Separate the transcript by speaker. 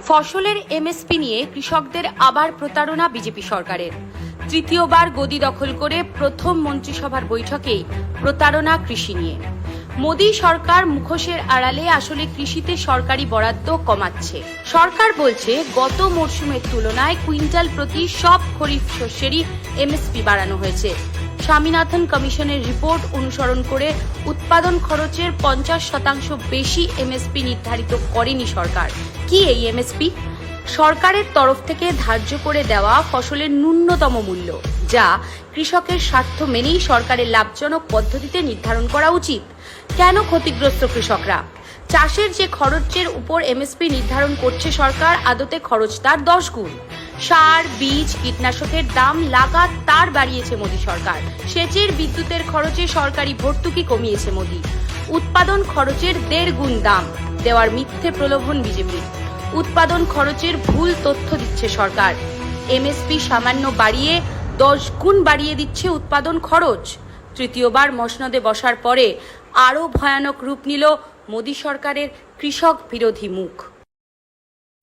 Speaker 1: ফসলের এমএসপি নিয়ে কৃষকদের আবার প্রতারণা বিজেপি সরকারের। তৃতীয়বার গদি দখল করে প্রথম মন্ত্রিসভার বৈঠকেই প্রতারণা কৃষি নিয়ে। মোদী সরকার মুখোশের আড়ালে আসলে কৃষিতে সরকারি বরাদ্দ কমাচ্ছে। সরকার বলছে গত মরশুমের তুলনায় কুইন্টাল প্রতি সব খরিফ শস্যেরই এমএসপি বাড়ানো হয়েছে। স্বামীনাথন কমিশনের রিপোর্ট অনুসরণ করে উৎপাদন খরচের 50% বেশি এমএসপি নির্ধারিত করেনি সরকার। কি এই এমএসপি? সরকারের তরফ থেকে ধার্য করে দেওয়া ফসলের ন্যূনতম মূল্য, যা কৃষকের স্বার্থ মেনেই সরকারের লাভজনক পদ্ধতিতে নির্ধারণ করা উচিত। কেন ক্ষতিগ্রস্ত কৃষকরা? চাষের যে খরচের উপর এমএসপি নির্ধারণ করছে সরকার, আদতে খরচ তার 10 গুণ। সার, বীজ, কীটনাশকের দাম লাগাতার বাড়িয়েছে মোদী সরকার। সেচের, বিদ্যুতের খরচে সরকারি ভর্তুকি কমিয়েছে মোদী। উৎপাদন খরচের 1.5 গুণ দাম দেওয়ার মিথ্যে প্রলোভন বিজেপির। উৎপাদন খরচের ভুল তথ্য দিচ্ছে সরকার। এমএসপি সামান্য বাড়িয়ে 10 গুণ বাড়িয়ে দিচ্ছে উৎপাদন খরচ। তৃতীয়বার মসনদে বসার পরে আরও ভয়ানক রূপ নিল মোদী সরকারের কৃষক বিরোধী মুখ।